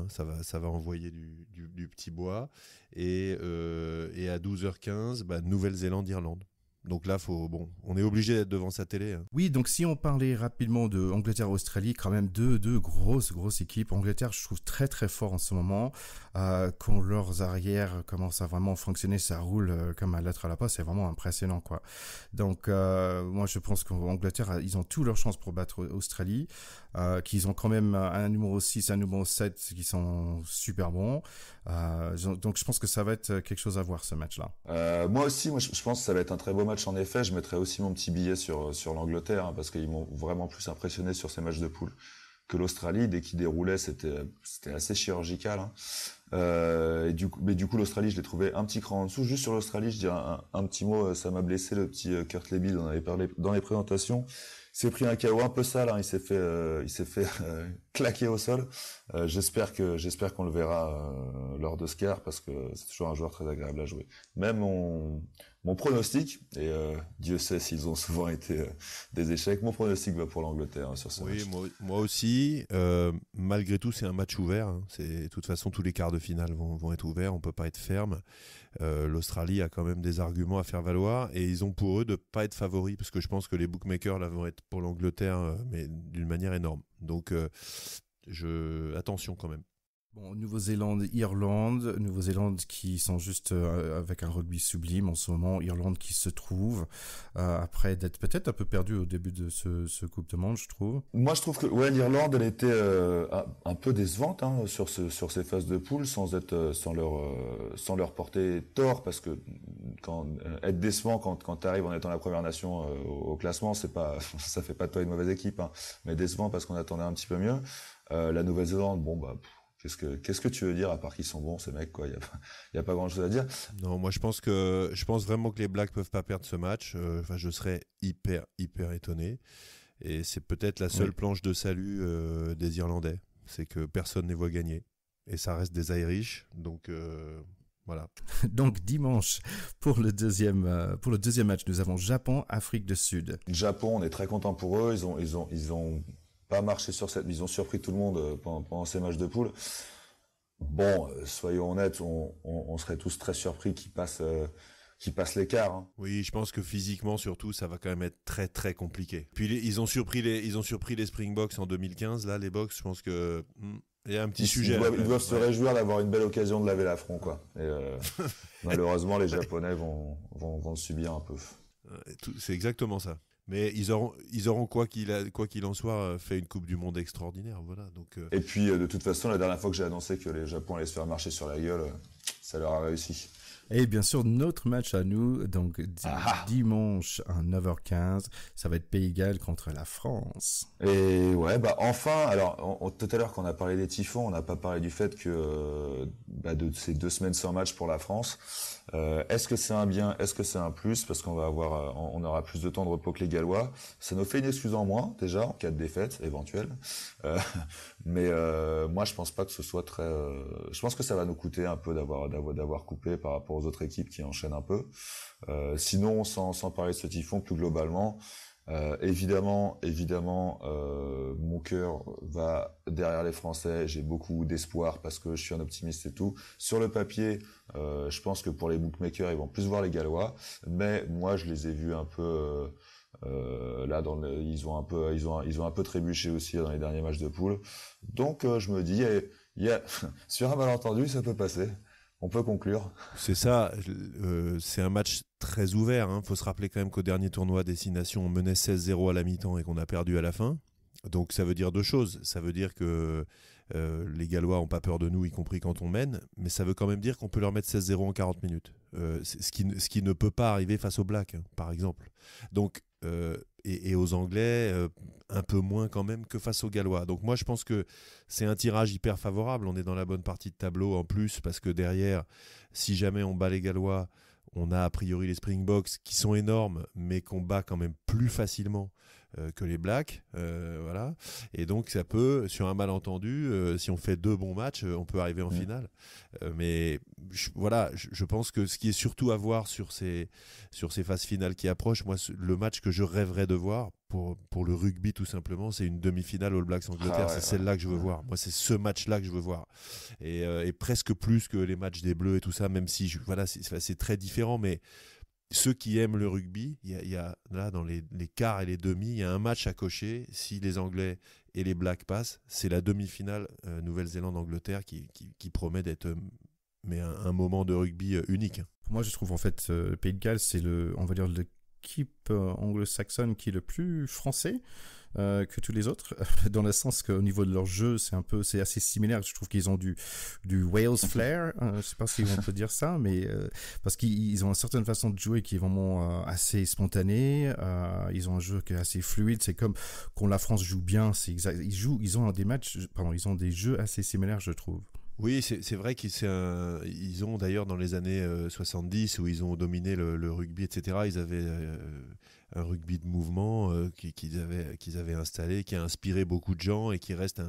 ça va envoyer du petit bois. Et à 12h15, Nouvelle-Zélande-Irlande. Donc là, on est obligé d'être devant sa télé. Hein. Oui, donc si on parlait rapidement de Angleterre-Australie, quand même deux grosses équipes. Angleterre, je trouve très très fort en ce moment. Quand leurs arrières commencent à vraiment fonctionner, ça roule comme à lettre à la poste, c'est vraiment impressionnant, quoi. Donc moi, je pense qu'Angleterre, ils ont toutes leurs chances pour battre Australie, qu'ils ont quand même un numéro 6, un numéro 7 qui sont super bons. Donc je pense que ça va être quelque chose à voir, ce match-là. Moi aussi, je pense que ça va être un très beau match en effet. Je mettrai aussi mon petit billet sur l'Angleterre, hein, parce qu'ils m'ont vraiment plus impressionné sur ces matchs de poule que l'Australie. Dès qu'ils déroulaient, c'était assez chirurgical. Hein. Mais du coup, l'Australie, je l'ai trouvé un petit cran en dessous. Juste sur l'Australie, je dirais un petit mot. Ça m'a blessé, le petit Kurt Lebil. On en avait parlé dans les présentations. Il s'est pris un KO un peu sale. Hein. Il s'est fait claquer au sol. J'espère qu'on le verra lors de Scar, parce que c'est toujours un joueur très agréable à jouer. Même mon pronostic, et Dieu sait s'ils ont souvent été des échecs, mon pronostic va pour l'Angleterre sur ce match. Oui, moi aussi. Malgré tout, c'est un match ouvert. Hein. De toute façon, tous les quarts de finale vont être ouverts. On ne peut pas être ferme. L'Australie a quand même des arguments à faire valoir. Et ils ont pour eux de ne pas être favoris, parce que je pense que les bookmakers là, vont être pour l'Angleterre, mais d'une manière énorme. Donc, attention quand même. Bon, Nouvelle-Zélande, Irlande. Nouvelle-Zélande qui sont juste avec un rugby sublime en ce moment. Irlande qui se trouve après d'être peut-être un peu perdu au début de ce Coupe de Monde, je trouve. Moi, je trouve que l'Irlande, elle était un peu décevante hein, sur ces phases de poule, sans leur porter tort, parce que être décevant quand tu arrives en étant la première nation au classement, ça fait pas de toi une mauvaise équipe, hein, mais décevant parce qu'on attendait un petit peu mieux. La Nouvelle-Zélande, qu'est-ce que tu veux dire à part qu'ils sont bons ces mecs, quoi. Il y a pas grand chose à dire. Non, moi je pense vraiment que les Blacks peuvent pas perdre ce match. Je serais hyper étonné. Et c'est peut-être la seule planche de salut des Irlandais, c'est que personne ne les voit gagner. Et ça reste des Irish, donc Voilà. Donc dimanche, pour le deuxième match, nous avons Japon-Afrique du Sud. Japon, on est très content pour eux. Ils ont pas marché sur cette, ils ont surpris tout le monde pendant ces matchs de poule. Bon, soyons honnêtes, on serait tous très surpris qu'ils passent l'écart. Hein. Oui, je pense que physiquement surtout, ça va quand même être très très compliqué. Puis ils ont surpris les Springboks en 2015. Là, les Boks, je pense que il y a un petit sujet. Ils doivent se réjouir d'avoir une belle occasion de laver l'affront, quoi. Et malheureusement, les Japonais vont le subir un peu. C'est exactement ça. Mais ils auront quoi qu'il en soit fait une Coupe du Monde extraordinaire, voilà. Donc. Et puis de toute façon, la dernière fois que j'ai annoncé que les Japon allaient se faire marcher sur la gueule, ça leur a réussi. Et bien sûr, notre match à nous, donc dimanche à 9h15, ça va être Pays de Galles contre la France. Et ouais, enfin, alors tout à l'heure quand on a parlé des typhons, on n'a pas parlé du fait que de ces 2 semaines sans match pour la France. Est-ce que c'est un bien, est-ce que c'est un plus, parce qu'on aura plus de temps de repos que les Gallois. Ça nous fait une excuse en moins déjà en cas de défaite éventuelle. Mais moi je pense pas que ce soit très. Je pense que ça va nous coûter un peu d'avoir coupé par rapport aux autres équipes qui enchaînent un peu. Sinon, sans parler de ce typhon, plus globalement, évidemment, mon cœur va derrière les Français. J'ai beaucoup d'espoir parce que je suis un optimiste et tout. Sur le papier, je pense que pour les bookmakers, ils vont plus voir les Gallois, mais moi, je les ai vus un peu. Là, ils ont un peu trébuché aussi dans les derniers matchs de poule. Donc, je me dis, sur un malentendu, ça peut passer. On peut conclure. C'est ça, c'est un match très ouvert. Faut se rappeler quand même qu'au dernier tournoi Destination, on menait 16-0 à la mi-temps et qu'on a perdu à la fin. Donc ça veut dire 2 choses. Ça veut dire que les Gallois n'ont pas peur de nous, y compris quand on mène. Mais ça veut quand même dire qu'on peut leur mettre 16-0 en 40 minutes. Ce qui ne peut pas arriver face aux Blacks, par exemple. Donc, et aux Anglais, un peu moins quand même que face aux Gallois. Donc moi, je pense que c'est un tirage hyper favorable. On est dans la bonne partie de tableau en plus, parce que derrière, si jamais on bat les Gallois, on a a priori les Springboks qui sont énormes, mais qu'on bat quand même plus facilement que les Blacks. Voilà. Et donc ça peut, sur un malentendu, si on fait 2 bons matchs, on peut arriver en finale. Mais je pense que ce qui est surtout à voir sur ces phases finales qui approchent, moi, le match que je rêverais de voir pour le rugby tout simplement, c'est une demi-finale All Blacks Angleterre. C'est celle-là que je veux voir. Moi, c'est ce match-là que je veux voir. Et presque plus que les matchs des Bleus et tout ça, même si c'est très différent, mais ceux qui aiment le rugby, il y a là dans les quarts et les demi, il y a un match à cocher. Si les Anglais et les Blacks passent, c'est la demi-finale Nouvelle-Zélande-Angleterre qui promet d'être un moment de rugby unique. Moi, je trouve en fait le Pays de Galles, c'est on va dire l'équipe anglo-saxonne qui est le plus français que tous les autres, dans le sens qu'au niveau de leur jeu, c'est assez similaire. Je trouve qu'ils ont du Wales flair, je sais pas si on peut dire ça, mais parce qu'ils ont une certaine façon de jouer qui est vraiment assez spontanée. Ils ont un jeu qui est assez fluide. C'est comme quand la France joue bien, ils ont des jeux assez similaires, je trouve. Oui, c'est vrai qu'ils ont d'ailleurs dans les années 70 où ils ont dominé le rugby, etc. Ils avaient un rugby de mouvement qu'ils avaient installé, qui a inspiré beaucoup de gens et qui reste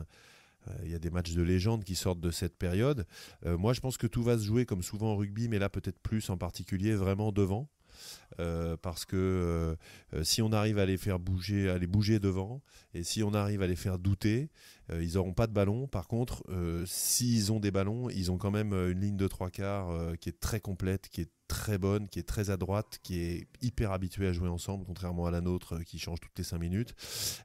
il y a des matchs de légende qui sortent de cette période. Moi, je pense que tout va se jouer comme souvent en rugby, mais là peut-être plus en particulier vraiment devant. Parce que si on arrive à les faire bouger, à les bouger devant, et si on arrive à les faire douter, ils n'auront pas de ballon. Par contre, s'ils ont des ballons, ils ont quand même une ligne de 3/4 qui est très complète, qui est très bonne, qui est très à droite, qui est hyper habituée à jouer ensemble, contrairement à la nôtre qui change toutes les 5 minutes.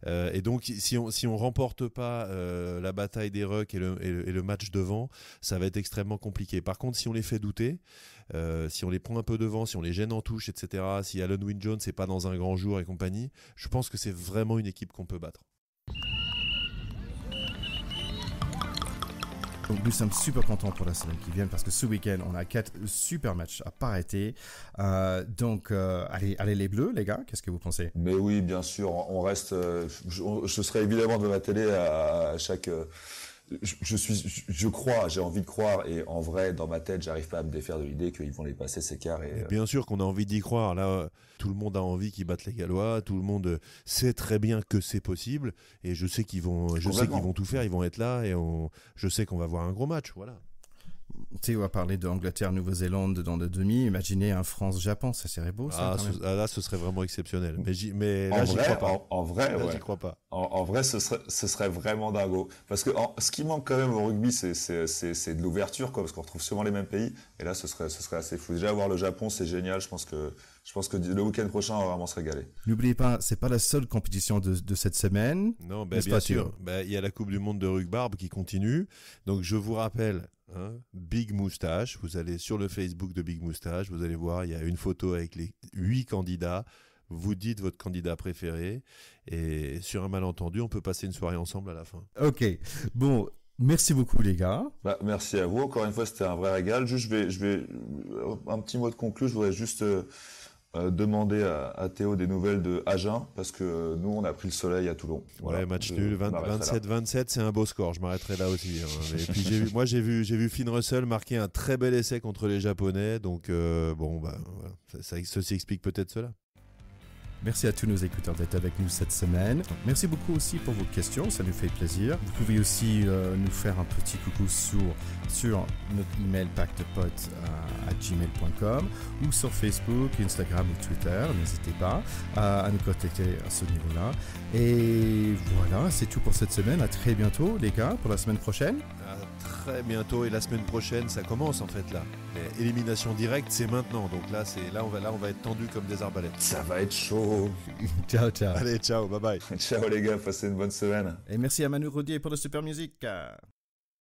Et donc, si on remporte pas la bataille des rucks et le match devant, ça va être extrêmement compliqué. Par contre, si on les fait douter, si on les prend un peu devant, si on les gêne en touche, etc., si Alan Wynne-Jones n'est pas dans un grand jour et compagnie, je pense que c'est vraiment une équipe qu'on peut battre. Donc nous sommes super contents pour la semaine qui vient parce que ce week-end, on a 4 super matchs à pas arrêter. Allez les Bleus, les gars, qu'est-ce que vous pensez ? Mais oui, bien sûr, on reste... je serai évidemment devant ma télé à chaque... Je crois, j'ai envie de croire, et en vrai, dans ma tête, j'arrive pas à me défaire de l'idée qu'ils vont les passer ces quarts. Et bien sûr qu'on a envie d'y croire. Là, tout le monde a envie qu'ils battent les Gallois. Tout le monde sait très bien que c'est possible. Et je sais qu'ils vont tout faire. Ils vont être là. Et je sais qu'on va voir un gros match. Voilà. Théo a parlé d'Angleterre-Nouvelle-Zélande dans le demi. Imaginez un France-Japon, ça serait beau, ça. Là, ce serait vraiment exceptionnel. Mais En là, j'y vrai, crois pas. en vrai, Là, ouais. j'y crois pas. En vrai, ce serait vraiment dingo. Parce que ce qui manque quand même au rugby, c'est de l'ouverture, quoi, parce qu'on retrouve souvent les mêmes pays. Et là, ce serait assez fou. Déjà, voir le Japon, c'est génial. Je pense que le week-end prochain, on va vraiment se régaler. N'oubliez pas, c'est pas la seule compétition de cette semaine. Non, N'est-ce bien pas, sûr. Théo Il y a la Coupe du Monde de rugby qui continue. Donc, je vous rappelle, Big Moustache. Vous allez sur le Facebook de Big Moustache. Vous allez voir, il y a une photo avec les 8 candidats. Vous dites votre candidat préféré. Et sur un malentendu, on peut passer une soirée ensemble à la fin. Ok. Bon, merci beaucoup, les gars. Merci à vous. Encore une fois, c'était un vrai régal. Juste, je vais un petit mot de conclu. Je voudrais juste demander à Théo des nouvelles de Agen, parce que nous, on a pris le soleil à Toulon. Ouais, match nul, 27-27, c'est un beau score. Je m'arrêterai là aussi. Et puis j'ai vu Finn Russell marquer un très bel essai contre les Japonais. Donc voilà. Ceci explique peut-être cela. Merci à tous nos écouteurs d'être avec nous cette semaine. Merci beaucoup aussi pour vos questions, ça nous fait plaisir. Vous pouvez aussi nous faire un petit coucou sur notre email pactepot@gmail.com ou sur Facebook, Instagram ou Twitter. N'hésitez pas à nous contacter à ce niveau-là. Et voilà, c'est tout pour cette semaine. À très bientôt, les gars, pour la semaine prochaine. À très bientôt, et la semaine prochaine, ça commence en fait là. Élimination directe, c'est maintenant. Donc là, on va être tendu comme des arbalètes. Ça va être chaud. Ciao. Allez, ciao, bye bye. Ciao les gars, passez une bonne semaine. Et merci à Manu Rodier pour la super musique.